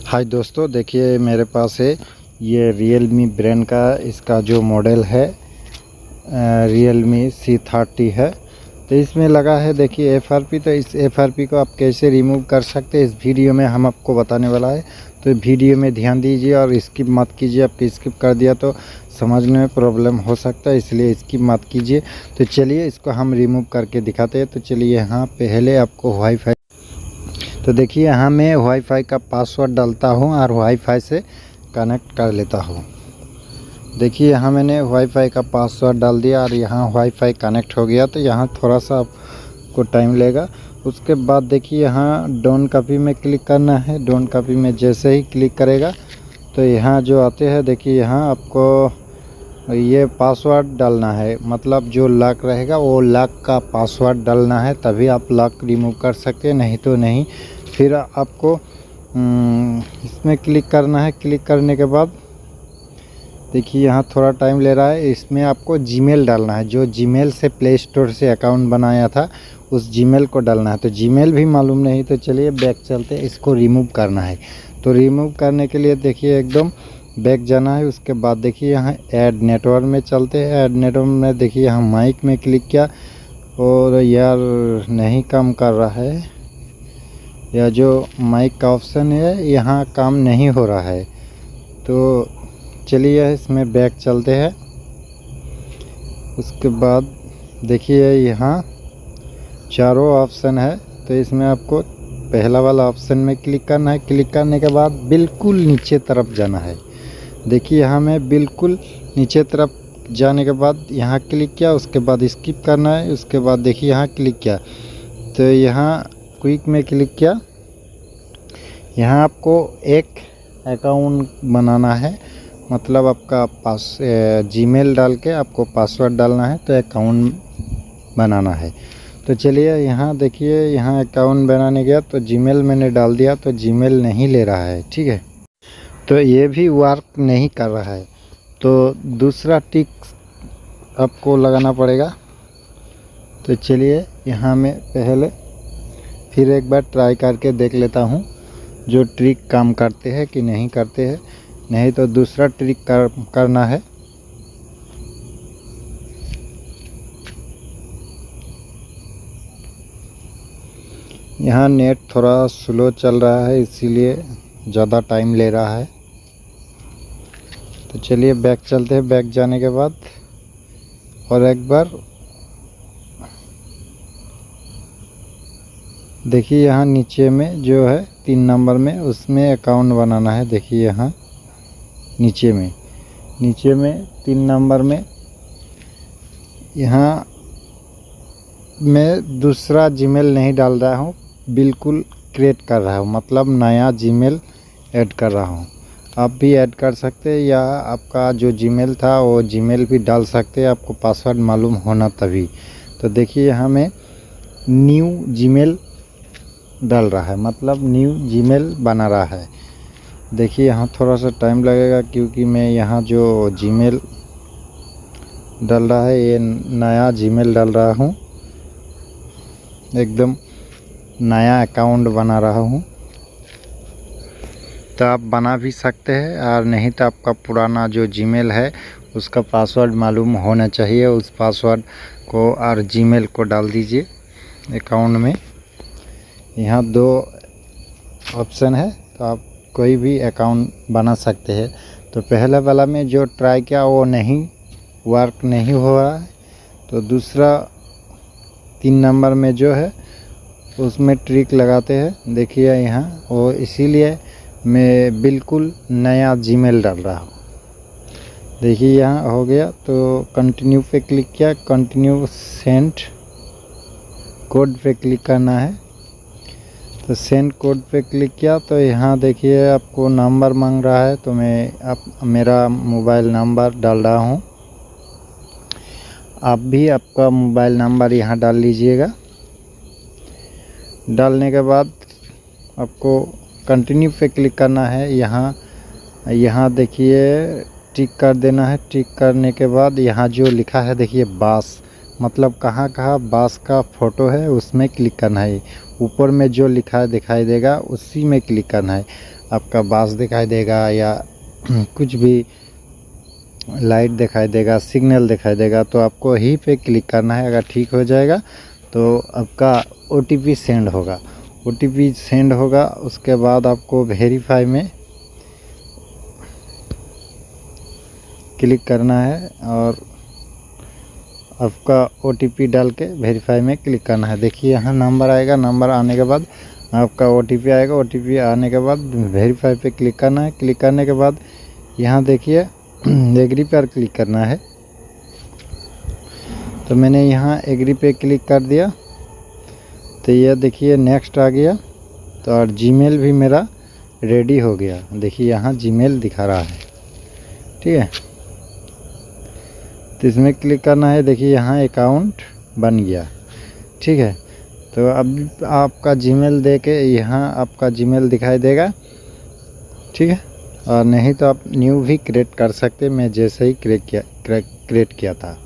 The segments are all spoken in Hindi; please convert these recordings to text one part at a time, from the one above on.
हाय दोस्तों, देखिए मेरे पास है ये Realme ब्रांड का इसका जो मॉडल है Realme C30 है। तो इसमें लगा है देखिए FRP। तो इस FRP को आप कैसे रिमूव कर सकते हैं इस वीडियो में हम आपको बताने वाला है। तो वीडियो में ध्यान दीजिए और स्किप मत कीजिए। आपकी स्किप कर दिया तो समझने में प्रॉब्लम हो सकता है, इसलिए स्किप मत कीजिए। तो चलिए इसको हम रिमूव करके दिखाते हैं। तो चलिए यहाँ पहले आपको वाईफाई, तो देखिए यहाँ मैं वाईफाई का पासवर्ड डालता हूँ और वाईफाई से कनेक्ट कर लेता हूँ। देखिए यहाँ मैंने वाईफाई का पासवर्ड डाल दिया और यहाँ वाईफाई कनेक्ट हो गया। तो यहाँ थोड़ा सा आपको टाइम लेगा। उसके बाद देखिए यहाँ डोन कॉपी में क्लिक करना है। डोन कॉपी में जैसे ही क्लिक करेगा तो यहाँ जो आते हैं देखिए यहाँ आपको ये पासवर्ड डालना है। मतलब जो लॉक रहेगा वो लॉक का पासवर्ड डालना है, तभी आप लॉक रिमूव कर सकते हैं, नहीं तो नहीं। फिर आपको इसमें क्लिक करना है। क्लिक करने के बाद देखिए यहाँ थोड़ा टाइम ले रहा है। इसमें आपको जीमेल डालना है। जो जीमेल से प्ले स्टोर से अकाउंट बनाया था उस जीमेल को डालना है। तो जीमेल भी मालूम नहीं, तो चलिए बैक चलते हैं, इसको रिमूव करना है। तो रिमूव करने के लिए देखिए एकदम बैक जाना है। उसके बाद देखिए यहाँ ऐड नेटवर्क में चलते हैं। ऐड नेटवर्क में देखिए यहाँ माइक में क्लिक किया और यार नहीं काम कर रहा है। या जो माइक का ऑप्शन है यहाँ काम नहीं हो रहा है। तो चलिए इसमें बैक चलते हैं। उसके बाद देखिए यहाँ चारों ऑप्शन है। तो इसमें आपको पहला वाला ऑप्शन में क्लिक करना है। क्लिक करने के बाद बिल्कुल नीचे तरफ जाना है। देखिए यहाँ मैं बिल्कुल नीचे तरफ जाने के बाद यहाँ क्लिक किया। उसके बाद स्किप करना है। उसके बाद देखिए यहाँ क्लिक किया तो यहाँ क्विक में क्लिक किया। यहाँ आपको एक अकाउंट बनाना है। मतलब आपका जीमेल डाल के आपको पासवर्ड डालना है, तो अकाउंट बनाना है। तो चलिए यहाँ देखिए यहाँ अकाउंट बनाने गया तो जीमेल मैंने डाल दिया, तो जीमेल नहीं ले रहा है। ठीक है, तो ये भी वर्क नहीं कर रहा है। तो दूसरा टिक आपको लगाना पड़ेगा। तो चलिए यहाँ मैं पहले फिर एक बार ट्राई करके देख लेता हूँ जो ट्रिक काम करते हैं कि नहीं करते हैं। नहीं तो दूसरा ट्रिक करना है। यहाँ नेट थोड़ा स्लो चल रहा है, इसीलिए ज़्यादा टाइम ले रहा है। तो चलिए बैक चलते हैं। बैक जाने के बाद और एक बार देखिए यहाँ नीचे में जो है 3 नंबर में उसमें अकाउंट बनाना है। देखिए यहाँ नीचे में 3 नंबर में यहाँ मैं दूसरा जीमेल नहीं डाल रहा हूँ, बिल्कुल क्रिएट कर रहा हूँ। मतलब नया जीमेल ऐड कर रहा हूँ। आप भी ऐड कर सकते हैं या आपका जो जीमेल था वो जीमेल भी डाल सकते हैं, आपको पासवर्ड मालूम होना तभी। तो देखिए यहाँ मैं न्यू जीमेल डाल रहा है, मतलब न्यू जीमेल बना रहा है। देखिए यहाँ थोड़ा सा टाइम लगेगा क्योंकि मैं यहाँ जो जीमेल डाल रहा है ये नया जीमेल डाल रहा हूँ। एकदम नया अकाउंट बना रहा हूँ। तो आप बना भी सकते हैं और नहीं तो आपका पुराना जो जीमेल है उसका पासवर्ड मालूम होना चाहिए। उस पासवर्ड को और जीमेल को डाल दीजिए अकाउंट में। यहाँ 2 ऑप्शन है, तो आप कोई भी अकाउंट बना सकते हैं। तो पहले वाला में जो ट्राई किया वो वर्क नहीं हो रहा है। तो दूसरा 3 नंबर में जो है उसमें ट्रिक लगाते हैं। देखिए यहाँ वो इसीलिए मैं बिल्कुल नया जीमेल डाल रहा हूँ। देखिए यहाँ हो गया। तो कंटिन्यू पे क्लिक किया। कंटिन्यू सेंड कोड पे क्लिक करना है। तो सेंड कोड पे क्लिक किया तो यहाँ देखिए आपको नंबर मांग रहा है। तो मैं मेरा मोबाइल नंबर डाल रहा हूँ। आप भी आपका मोबाइल नंबर यहाँ डाल लीजिएगा। डालने के बाद आपको कंटिन्यू पे क्लिक करना है। यहाँ देखिए टिक कर देना है। टिक करने के बाद यहाँ जो लिखा है देखिए बास, मतलब कहाँ बास का फ़ोटो है उसमें क्लिक करना है। ऊपर में जो लिखा है दिखाई देगा उसी में क्लिक करना है। आपका बास दिखाई देगा या कुछ भी लाइट दिखाई देगा, सिग्नल दिखाई देगा, तो आपको ही पे क्लिक करना है। अगर ठीक हो जाएगा तो आपका OTP सेंड होगा। OTP सेंड होगा, उसके बाद आपको वेरीफाई में क्लिक करना है और आपका OTP डाल के वेरीफाई में क्लिक करना है। देखिए यहाँ नंबर आएगा, नंबर आने के बाद आपका OTP आएगा। OTP आने के बाद वेरीफाई पे क्लिक करना है। क्लिक करने के बाद यहाँ देखिए एग्री पर क्लिक करना है। तो मैंने यहाँ एग्री पे क्लिक कर दिया, तो ये देखिए नेक्स्ट आ गया। तो और जीमेल भी मेरा रेडी हो गया। देखिए यहाँ जीमेल दिखा रहा है, ठीक है। तो इसमें क्लिक करना है। देखिए यहाँ अकाउंट बन गया, ठीक है। तो अब आपका जीमेल दे के यहाँ आपका जीमेल दिखाई देगा, ठीक है। और नहीं तो आप न्यू भी क्रिएट कर सकते, मैं जैसे ही क्रिएट किया था।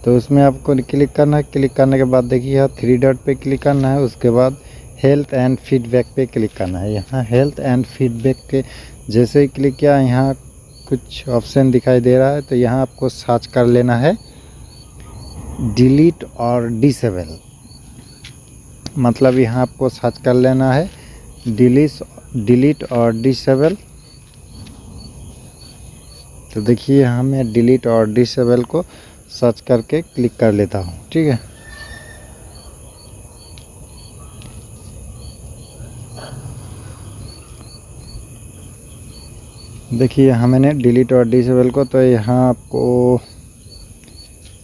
तो उसमें आपको क्लिक करना है। क्लिक करने के बाद देखिए यहाँ 3 डॉट पे क्लिक करना है। उसके बाद हेल्थ एंड फीडबैक पे क्लिक करना है। यहाँ हेल्थ एंड फीडबैक के जैसे ही क्लिक किया, यहाँ कुछ ऑप्शन दिखाई दे रहा है। तो यहाँ आपको सर्च कर लेना है डिलीट और डिसेबल, मतलब यहाँ आपको सर्च कर लेना है डिलीट और डिसेबल। तो देखिए यहाँ मैं डिलीट और डिसेबल को सर्च करके क्लिक कर लेता हूँ, ठीक है। देखिए यहाँ मैंने डिलीट और डिसेबल को, तो यहाँ आपको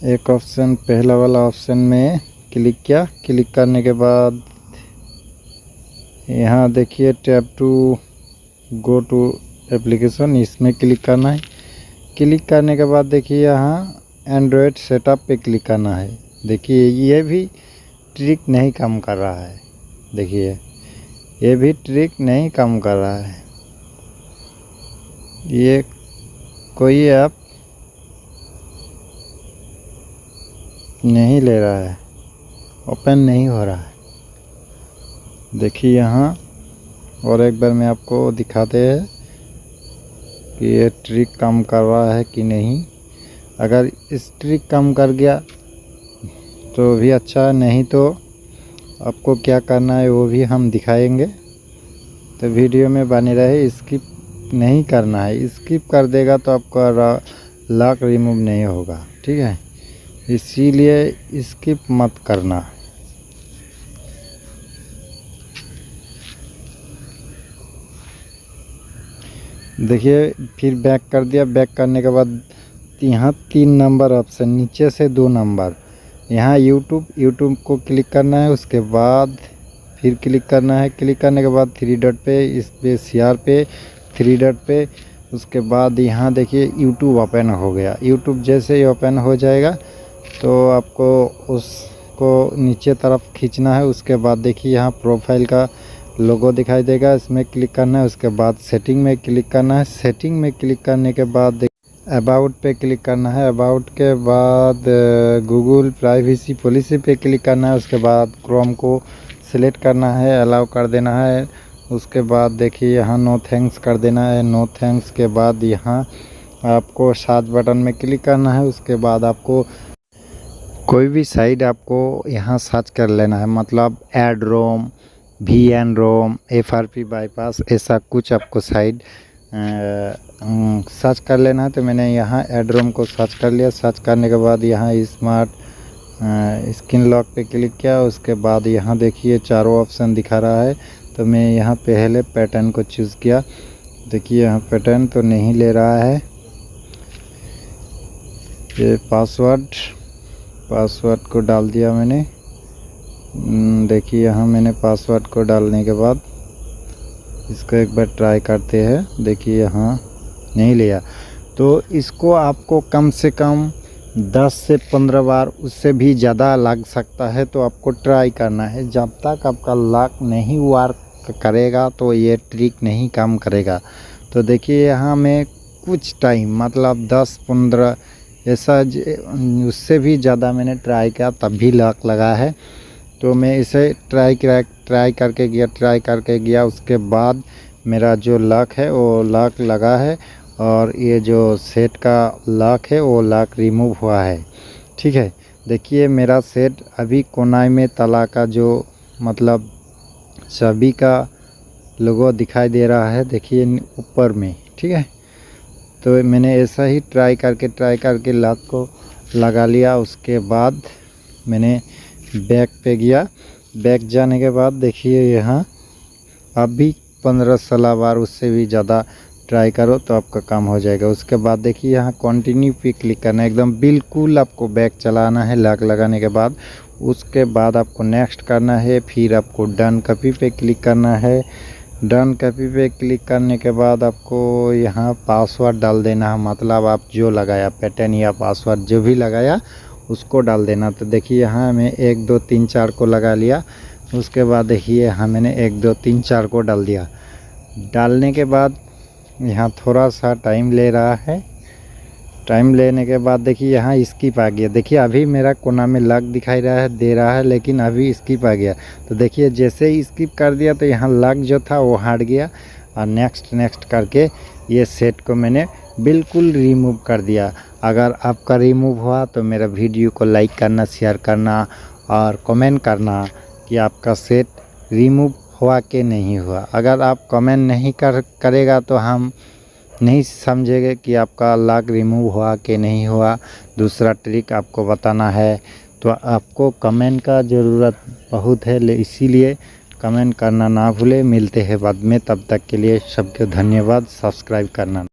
एक ऑप्शन, पहला वाला ऑप्शन में क्लिक किया। क्लिक करने के बाद यहाँ देखिए tab to go to application, इसमें क्लिक करना है। क्लिक करने के बाद देखिए यहाँ एंड्रॉयड सेटअप पे क्लिक करना है। देखिए ये भी ट्रिक नहीं काम कर रहा है। देखिए ये भी ट्रिक नहीं काम कर रहा है। ये कोई ऐप नहीं ले रहा है, ओपन नहीं हो रहा है। देखिए यहाँ और एक बार मैं आपको दिखाते हैं कि ये ट्रिक काम कर रहा है कि नहीं। अगर इस ट्रिक काम कर गया तो भी अच्छा, नहीं तो आपको क्या करना है वो भी हम दिखाएंगे। तो वीडियो में बने रहे, स्किप नहीं करना है। स्किप कर देगा तो आपका लॉक रिमूव नहीं होगा, ठीक है। इसीलिए स्किप मत करना। देखिए फिर बैक कर दिया। बैक करने के बाद यहाँ 3 नंबर ऑप्शन, नीचे से 2 नंबर, यहाँ यूट्यूब को क्लिक करना है। उसके बाद फिर क्लिक करना है। क्लिक करने के बाद 3 डॉट पे, इस पे शेयर पे 3 डॉट पे, उसके बाद यहाँ देखिए यूट्यूब ओपन हो गया। यूट्यूब जैसे ही ओपन हो जाएगा तो आपको उसको नीचे तरफ खींचना है। उसके बाद देखिए यहाँ प्रोफाइल का लोगो दिखाई देगा, इसमें क्लिक करना है। उसके बाद सेटिंग में क्लिक करना है। सेटिंग में क्लिक करने के बाद अबाउट पे क्लिक करना है। अबाउट के बाद गूगल प्राइवेसी पॉलिसी पे क्लिक करना है। उसके बाद क्रोम को सिलेक्ट करना है, अलाउ कर देना है। उसके बाद देखिए यहाँ नो थैंक्स कर देना है। नो थैंक्स के बाद यहाँ आपको सर्च बटन में क्लिक करना है। उसके बाद आपको कोई भी साइट आपको यहाँ सर्च कर लेना है, मतलब एड रोम, VN रोम, FRP बाईपास, ऐसा कुछ आपको साइट सर्च कर लेना है। तो मैंने यहाँ एड रोम को सर्च कर लिया। सर्च करने के बाद यहाँ स्मार्ट स्क्रीन लॉक पे क्लिक किया। उसके बाद यहाँ देखिए चारों ऑप्शन दिखा रहा है। तो मैं यहाँ पहले पैटर्न को चूज़ किया। देखिए यहाँ पैटर्न तो नहीं ले रहा है। ये पासवर्ड को डाल दिया मैंने। देखिए यहाँ मैंने पासवर्ड को डालने के बाद इसको एक बार ट्राई करते हैं। देखिए यहाँ नहीं लिया। तो इसको आपको कम से कम 10 से 15 बार, उससे भी ज़्यादा लग सकता है। तो आपको ट्राई करना है। जब तक आपका लॉक नहीं वर्क करेगा तो ये ट्रिक नहीं काम करेगा। तो देखिए यहाँ मैं कुछ टाइम, मतलब 10-15 ऐसा, उससे भी ज़्यादा मैंने ट्राई किया तब भी लॉक लगा है। तो मैं इसे ट्राई करके गया। उसके बाद मेरा जो लॉक है वो लॉक लगा है और ये जो सेट का लॉक है वो लॉक रिमूव हुआ है। ठीक है, देखिए मेरा सेट अभी कोनाई में ताला का जो मतलब चाबी का लोगो दिखाई दे रहा है, देखिए ऊपर में। ठीक है, तो मैंने ऐसा ही ट्राई करके लॉक को लगा लिया। उसके बाद मैंने बैक पे गया। बैक जाने के बाद देखिए यहाँ अभी 15-16 बार उससे भी ज़्यादा ट्राई करो तो आपका काम हो जाएगा। उसके बाद देखिए यहाँ कंटिन्यू पे क्लिक करना है, एकदम बिल्कुल आपको बैक चलाना है लॉक लगाने के बाद। उसके बाद आपको नेक्स्ट करना है, फिर आपको डन कॉपी पे क्लिक करना है। डन कॉपी पे क्लिक करने के बाद आपको यहाँ पासवर्ड डाल देना है, मतलब आप जो लगाया पैटर्न या पासवर्ड जो भी लगाया उसको डाल देना। तो देखिए यहाँ मैं 1 2 3 4 को लगा लिया। उसके बाद देखिए यहाँ मैंने 1 2 3 4 को डाल दिया। डालने के बाद यहाँ थोड़ा सा टाइम ले रहा है। टाइम लेने के बाद देखिए यहाँ स्किप आ गया। देखिए अभी मेरा कोना में लॉक दिखाई रहा है दे रहा है, लेकिन अभी स्किप आ गया। तो देखिए जैसे ही स्किप कर दिया तो यहाँ लॉक जो था वो हट गया और नेक्स्ट करके ये सेट को मैंने बिल्कुल रिमूव कर दिया। अगर आपका रिमूव हुआ तो मेरा वीडियो को लाइक करना, शेयर करना और कमेंट करना कि आपका सेट रिमूव हुआ कि नहीं हुआ। अगर आप कमेंट नहीं करेगा तो हम नहीं समझेंगे कि आपका लॉक रिमूव हुआ कि नहीं हुआ। दूसरा ट्रिक आपको बताना है तो आपको कमेंट का ज़रूरत बहुत है, इसीलिए कमेंट करना ना भूले। मिलते हैं बाद में, तब तक के लिए सबको धन्यवाद। सब्सक्राइब करना।